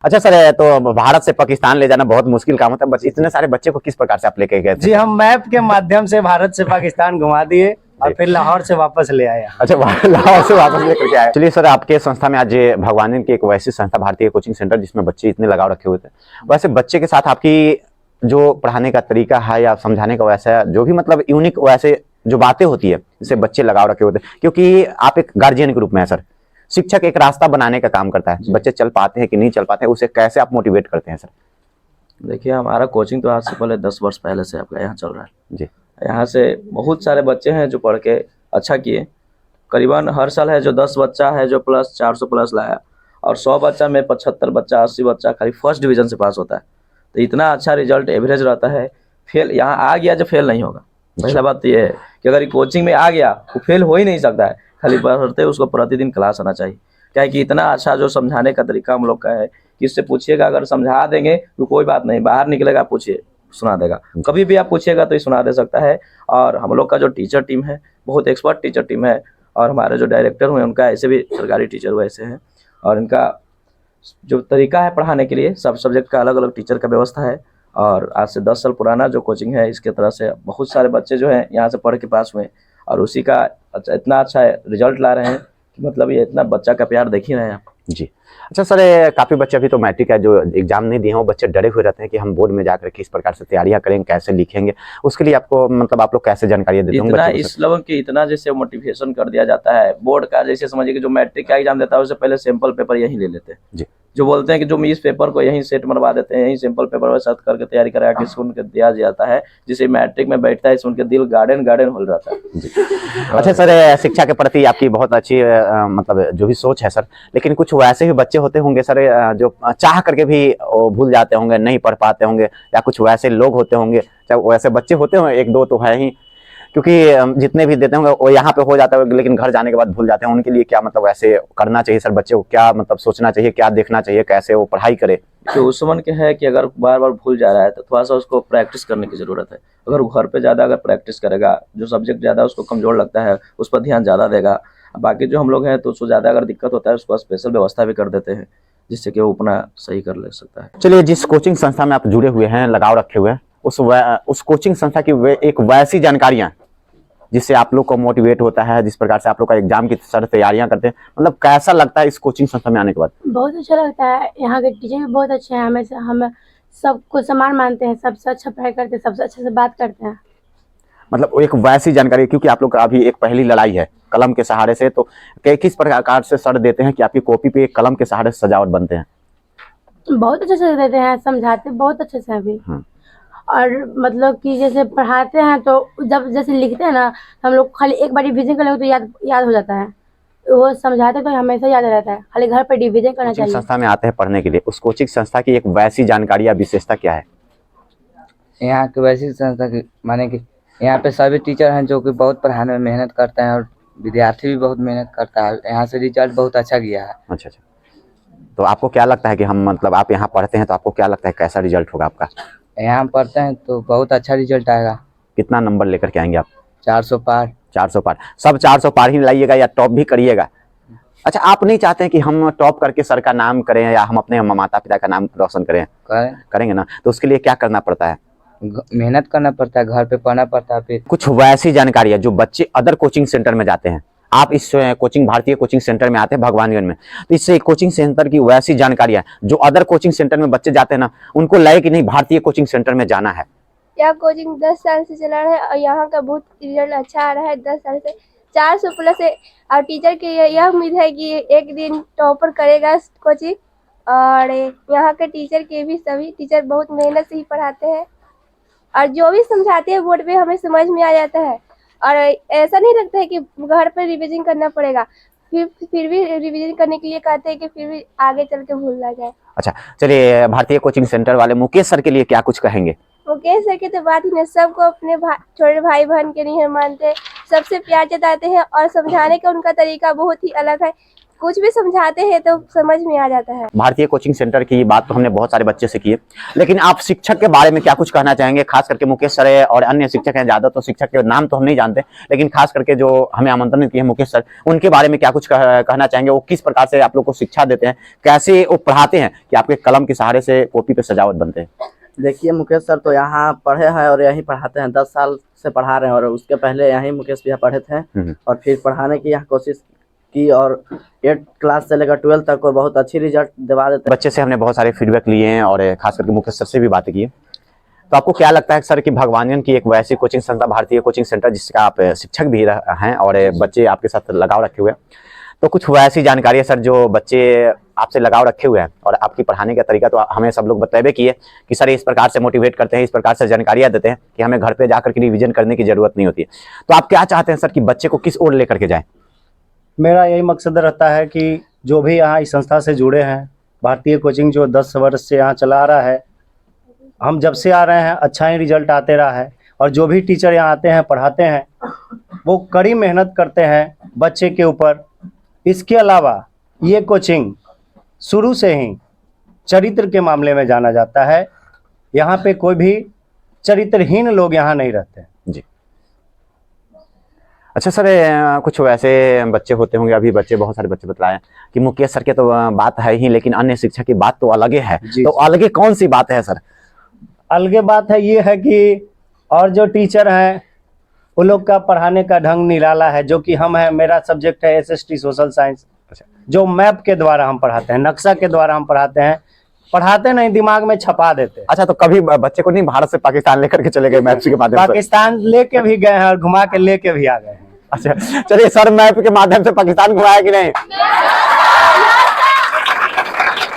अच्छा सर, तो भारत से पाकिस्तान ले जाना बहुत मुश्किल काम होता है, बस इतने सारे बच्चे को किस प्रकार से आप लेके गए थे? जी, हम मैप के माध्यम से भारत से पाकिस्तान घुमा दिए और फिर लाहौर से वापस ले आए। अच्छा, लाहौर से वापस लेकर के आए। चलिए सर, आपके संस्था में आज भगवान की एक वैसी संस्था भारतीय कोचिंग सेंटर जिसमें बच्चे इतने लगाव रखे हुए थे, वैसे बच्चे के साथ आपकी जो पढ़ाने का तरीका है या समझाने का वैसा जो भी मतलब यूनिक वैसे जो बातें होती है जिससे बच्चे लगाव रखे होते हैं, क्योंकि आप एक गार्जियन के रूप में है सर, शिक्षक एक रास्ता बनाने का काम करता है, बच्चे चल पाते हैं कि नहीं चल पाते हैं उसे कैसे आप मोटिवेट करते हैं सर? देखिए, हमारा कोचिंग तो आज से पहले 10 वर्ष पहले से आपका यहाँ चल रहा है जी। यहाँ से बहुत सारे बच्चे हैं जो पढ़ के अच्छा किए। करीबन हर साल है जो 10 बच्चा है जो प्लस 400 प्लस लाया, और 100 बच्चा में 75 बच्चा 80 बच्चा खाली फर्स्ट डिवीजन से पास होता है। तो इतना अच्छा रिजल्ट एवरेज रहता है। फेल यहाँ आ गया जो फेल नहीं होगा। पहला बात तो ये है कि अगर कोचिंग में आ गया वो फेल हो ही नहीं सकता है, खाली पढ़ते उसको प्रतिदिन क्लास आना चाहिए। क्या है कि इतना अच्छा जो समझाने का तरीका हम लोग का है कि इससे पूछिएगा, अगर समझा देंगे तो कोई बात नहीं, बाहर निकलेगा पूछिए सुना देगा, कभी भी आप पूछिएगा तो ये सुना दे सकता है। और हम लोग का जो टीचर टीम है बहुत एक्सपर्ट टीचर टीम है, और हमारे जो डायरेक्टर हुए उनका ऐसे भी सरकारी टीचर वैसे हैं, और इनका जो तरीका है पढ़ाने के लिए सब सब्जेक्ट का अलग अलग टीचर का व्यवस्था है। और आज से 10 साल पुराना जो कोचिंग है इसके तरह से बहुत सारे बच्चे जो हैं यहाँ से पढ़ के पास हुए, और उसी का इतना अच्छा रिजल्ट ला रहे हैं कि मतलब ये इतना बच्चा का प्यार देख ही रहे हैं आप। जी। अच्छा सर, काफी बच्चे अभी तो मैट्रिक है जो एग्जाम नहीं दिए हैं, वो बच्चे डरे हुए रहते हैं कि हम बोर्ड में जाकर किस प्रकार से तैयारियां करेंगे, कैसे लिखेंगे, उसके लिए आपको मतलब आप लोग कैसे जानकारी देते इतना इस लेवल की इतना जैसे मोटिवेशन कर दिया जाता है बोर्ड का। जैसे समझिए कि जो मैट्रिक का एग्जाम देता है उससे पहले सैंपल पेपर यहीं ले लेते हैं जी। जो बोलते हैं कि जो इस पेपर को यहीं सेट मरवा देते हैं, यहीं सैंपल पेपर वैसा करके तैयारी करा के सुन के दिया जाता है, जिसे मैट्रिक में बैठता है सुन के दिल गार्डन गार्डन हो जाता है। अच्छा सर, शिक्षा के प्रति आपकी बहुत अच्छी मतलब जो भी सोच है सर, लेकिन कुछ वैसे भी बच्चे होते होंगे सर जो चाह करके भी भूल जाते होंगे, नहीं पढ़ पाते होंगे, या कुछ वैसे लोग होते होंगे, चाहे वैसे बच्चे होते होंगे, एक दो तो है ही, क्योंकि जितने भी देते होंगे वो यहाँ पे हो जाता है लेकिन घर जाने के बाद भूल जाते हैं, उनके लिए क्या मतलब वैसे करना चाहिए सर? बच्चे को क्या मतलब सोचना चाहिए, क्या देखना चाहिए, कैसे वो पढ़ाई करे? तो उस मन के है कि अगर बार बार भूल जा रहा है तो थोड़ा सा उसको प्रैक्टिस करने की ज़रूरत है। अगर घर पे ज़्यादा अगर प्रैक्टिस करेगा, जो सब्जेक्ट ज़्यादा उसको कमज़ोर लगता है उस पर ध्यान ज़्यादा देगा। बाकी जो हम लोग हैं तो उसको ज़्यादा अगर दिक्कत होता है उसको स्पेशल व्यवस्था भी कर देते हैं जिससे कि वो अपना सही कर ले सकता है। चलिए, जिस कोचिंग संस्था में आप जुड़े हुए हैं, लगाव रखे हुए हैं, उस कोचिंग संस्था की एक वैसी जानकारियां जिससे आप लोग को मोटिवेट होता है, जिस प्रकार से आप लोग का एग्जाम की सारी तैयारियां करते हैं, मतलब कैसा लगता है इस कोचिंग संस्था में आने के बाद? बहुत अच्छा लगता है। यहाँ के टीचर भी बहुत अच्छे हैं, हमें हम सबको समान मानते हैं, सबसे अच्छा पढ़ाई करते हैं, सबसे अच्छे से बात करते हैं। मतलब एक वैसी जानकारी, क्योंकि आप लोग का अभी एक पहली लड़ाई है कलम के सहारे से, तो किस प्रकार से सर देते हैं कि आपकी कॉपी पे कलम के सहारे से सजावट बनते हैं? बहुत अच्छे से देते हैं, समझाते बहुत अच्छे से अभी। और मतलब कि जैसे पढ़ाते हैं तो जब जैसे लिखते हैं ना, हम लोग खाली एक बार रिविजन कर लेंगे तो याद हो जाता है। वो समझाते तो हमेशा याद रहता है, खाली घर पर रिविजन करना चाहिए। संस्था में आते हैं पढ़ने के लिए, उस कोचिंग संस्था की एक वैसी जानकारी या विशेषता क्या है? यहाँ की वैसी संस्था की माने कि यहाँ पे सभी टीचर हैं जो कि बहुत पढ़ाने में मेहनत करते हैं, और विद्यार्थी भी बहुत मेहनत करता है। यहाँ से रिजल्ट बहुत अच्छा गया है। अच्छा, तो आपको क्या लगता है कि हम मतलब आप यहाँ पढ़ते हैं तो आपको क्या लगता है कैसा रिजल्ट होगा आपका? यहाँ पढ़ते हैं तो बहुत अच्छा रिजल्ट आएगा। कितना नंबर लेकर के आएंगे आप? 400 पार। 400 पार? सब 400 पार ही लाइएगा या टॉप भी करिएगा? अच्छा, आप नहीं चाहते हैं कि हम टॉप करके सर का नाम करें या हम अपने माता पिता का नाम रोशन करेंगे ना, तो उसके लिए क्या करना पड़ता है? मेहनत करना पड़ता है, घर पे पढ़ना पड़ता है। फिर कुछ वैसी जानकारी है जो बच्चे अदर कोचिंग सेंटर में जाते हैं, आप इस कोचिंग भारतीय कोचिंग सेंटर में आते हैं भगवानगंज में, तो इससे कोचिंग सेंटर की वैसी जानकारियां जो अदर कोचिंग सेंटर में बच्चे जाते हैं ना, उनको लगे कि नहीं भारतीय कोचिंग सेंटर में जाना है। यह कोचिंग 10 साल से चला रहा है और यहाँ का बहुत रिजल्ट अच्छा आ रहा है। 10 साल से 400 प्लस है, और टीचर की यह उम्मीद है कि एक दिन टॉपर करेगा कोचिंग। और यहाँ के टीचर के भी सभी टीचर बहुत मेहनत से ही पढ़ाते हैं, और जो भी समझाते हैं बोर्ड पे हमें समझ में आ जाता है, और ऐसा नहीं लगता है कि घर पर रिविजन करना पड़ेगा। फिर भी रिविजन करने के लिए कहते हैं कि फिर भी आगे चल के भूल ना जाए। अच्छा, चलिए, भारतीय कोचिंग सेंटर वाले मुकेश सर के लिए क्या कुछ कहेंगे? मुकेश सर की तो बात ही नहीं, सबको अपने छोटे भाई बहन के नहीं मानते, सबसे प्यार जताते हैं, और समझाने का उनका तरीका बहुत ही अलग है। कुछ भी समझाते हैं तो समझ में आ जाता है। भारतीय कोचिंग सेंटर की बात तो हमने बहुत सारे बच्चे से की है, लेकिन आप शिक्षक के बारे में क्या कुछ कहना चाहेंगे? खास करके मुकेश सर और अन्य शिक्षक हैं, ज्यादा तो शिक्षक के नाम तो हम नहीं जानते, लेकिन खास करके जो हमें आमंत्रण किए हैं मुकेश सर, उनके बारे में क्या कुछ कहना चाहेंगे? वो किस प्रकार से आप लोग को शिक्षा देते हैं, कैसे वो पढ़ाते हैं कि आपके कलम के सहारे से कॉपी पे सजावट बनते हैं? देखिए, मुकेश सर तो यहाँ पढ़े हैं और यहीं पढ़ाते हैं, 10 साल से पढ़ा रहे हैं, और उसके पहले यहीं मुकेश भैया पढ़े थे और फिर पढ़ाने की यहाँ कोशिश की, और 8 क्लास से लेकर 12 तक और बहुत अच्छी रिजल्ट दिवा देते हैं। बच्चे से हमने बहुत सारे फीडबैक लिए हैं और खास करके मुकेश सर से भी बातें की है। तो आपको क्या लगता है सर कि भगवानियन की एक वैसी कोचिंग संस्था, भारतीय कोचिंग सेंटर, जिसका आप शिक्षक भी हैं और बच्चे आपके साथ लगाव रखे हुए हैं, तो कुछ वैसी जानकारी है सर जो बच्चे आपसे लगाव रखे हुए हैं और आपकी पढ़ाने का तरीका तो हमें सब लोग बताए किए कि सर इस प्रकार से मोटिवेट करते हैं, इस प्रकार से जानकारियां देते हैं कि हमें घर पे जाकर के रिवीजन करने की जरूरत नहीं होती है। तो आप क्या चाहते हैं सर कि बच्चे को किस ओर लेकर के जाएं? मेरा यही मकसद रहता है कि जो भी यहाँ इस संस्था से जुड़े हैं, भारतीय कोचिंग जो 10 वर्ष से यहाँ चला आ रहा है, हम जब से आ रहे हैं अच्छा ही रिजल्ट आते रहा है, और जो भी टीचर यहाँ आते हैं पढ़ाते हैं वो कड़ी मेहनत करते हैं बच्चे के ऊपर। इसके अलावा ये कोचिंग शुरू से ही चरित्र के मामले में जाना जाता है। यहाँ पे कोई भी चरित्रहीन लोग यहाँ नहीं रहते। जी, अच्छा सर, कुछ वैसे बच्चे होते होंगे, अभी बच्चे बहुत सारे बच्चे बतलाए कि मुकेश सर के तो बात है ही, लेकिन अन्य शिक्षक की बात तो अलग है। तो अलगे कौन सी बात है सर? अलगे बात है ये है कि और जो टीचर हैं वो लोग का पढ़ाने का ढंग निराला है, जो कि हम है, मेरा सब्जेक्ट है SST सोशल साइंस, जो मैप के द्वारा हम पढ़ाते हैं, नक्शा के द्वारा हम पढ़ाते हैं, पढ़ाते नहीं दिमाग में छपा देते हैं। अच्छा, तो कभी बच्चे को नहीं भारत से पाकिस्तान लेकर के चले गए मैप के माध्यम से? पाकिस्तान लेके भी गए हैं और घुमा के लेके भी आ गए हैं। अच्छा चलिए सर, मैप के माध्यम से पाकिस्तान घुमाया कि नहीं?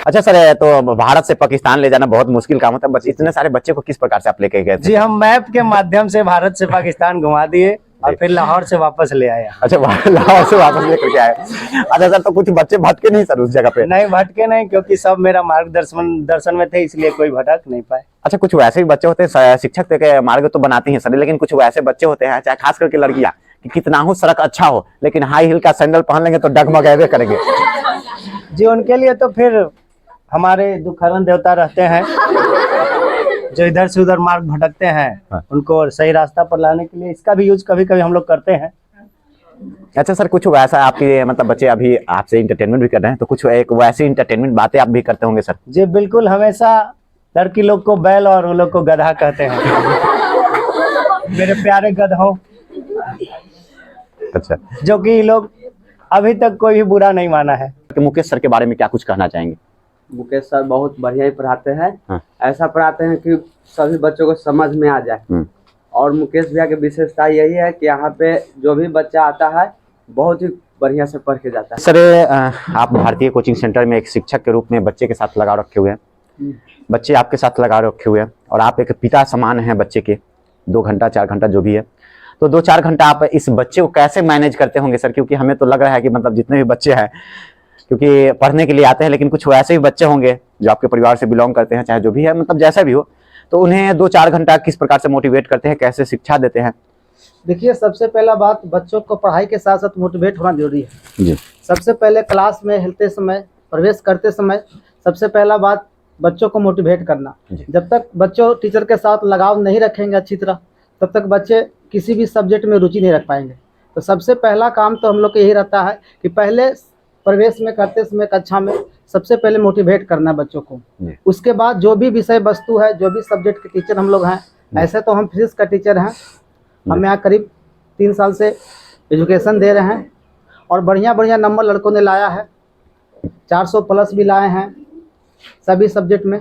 अच्छा सर, तो भारत से पाकिस्तान ले जाना बहुत मुश्किल काम होता है, बस इतने सारे बच्चे को किस प्रकार से आप लेके गए थे? जी, हम मैप के माध्यम से भारत से पाकिस्तान घुमा दिए और फिर लाहौर से वापस ले आए। अच्छा, लाहौर से वापस लेकर के आए। अच्छा सर, तो कुछ बच्चे भटके नहीं सर उस जगह पे? नहीं, भटके नहीं, क्योंकि सब मेरा दर्शन में थे, इसलिए कोई भटक नहीं पाए। अच्छा, कुछ वैसे भी बच्चे होते हैं, शिक्षक के मार्ग तो बनाती हैं सर, लेकिन कुछ वैसे बच्चे होते हैं, चाहे खास करके लड़कियां, कि कितना हो सड़क अच्छा हो, लेकिन हाई हिल का सैंडल पहन लेंगे तो डगमगावे करेंगे। जी, उनके लिए तो फिर हमारे दुखहरण देवता रहते हैं, जो इधर से उधर मार्ग भटकते हैं, उनको सही रास्ता पर लाने के लिए इसका भी यूज कभी कभी हम लोग करते हैं। अच्छा सर, कुछ वैसा आपके मतलब बच्चे अभी आपसे इंटरटेनमेंट भी कर रहे हैं, तो कुछ एक वैसी इंटरटेनमेंट बातें आप भी करते होंगे सर? जी बिल्कुल, हमेशा लड़की लोग को बैल और उन लोग को गधा कहते हैं। मेरे प्यारे गधों। अच्छा, जो कि लोग अभी तक कोई भी बुरा नहीं माना है। मुकेश सर के बारे में क्या कुछ कहना चाहेंगे? मुकेश सर बहुत बढ़िया ही पढ़ाते हैं। हाँ। ऐसा पढ़ाते हैं कि सभी बच्चों को समझ में आ जाए। और मुकेश भैया की विशेषता यही है कि यहाँ पे जो भी बच्चा आता है बहुत ही बढ़िया से पढ़ के जाता है। सर, आप भारतीय कोचिंग सेंटर में एक शिक्षक के रूप में बच्चे के साथ लगाव रखे हुए हैं, बच्चे आपके साथ लगाव रखे हुए हैं, और आप एक पिता समान हैं बच्चे के। 2 घंटा 4 घंटा जो भी है, तो 2-4 घंटा आप इस बच्चे को कैसे मैनेज करते होंगे सर? क्योंकि हमें तो लग रहा है कि मतलब जितने भी बच्चे हैं, क्योंकि पढ़ने के लिए आते हैं, लेकिन कुछ वैसे भी बच्चे होंगे जो आपके परिवार से बिलोंग करते हैं, चाहे जो भी है, मतलब जैसा भी हो, तो उन्हें 2-4 घंटा किस प्रकार से मोटिवेट करते हैं, कैसे शिक्षा देते हैं? देखिए, सबसे पहला बात, बच्चों को पढ़ाई के साथ साथ मोटिवेट होना जरूरी है। जी। सबसे पहले क्लास में हिलते समय, प्रवेश करते समय, सबसे पहला बात बच्चों को मोटिवेट करना। जब तक बच्चों टीचर के साथ लगाव नहीं रखेंगे अच्छी तरह, तब तक बच्चे किसी भी सब्जेक्ट में रुचि नहीं रख पाएंगे। तो सबसे पहला काम तो हम लोग का यही रहता है कि पहले प्रवेश में करते समय कक्षा में सबसे पहले मोटिवेट करना बच्चों को। उसके बाद जो भी विषय वस्तु है, जो भी सब्जेक्ट के टीचर हम लोग हैं, ऐसे तो हम फिजिक्स का टीचर हैं, हम यहाँ करीब 3 साल से एजुकेशन दे रहे हैं और बढ़िया बढ़िया नंबर लड़कों ने लाया है, 400 प्लस भी लाए हैं सभी सब्जेक्ट में।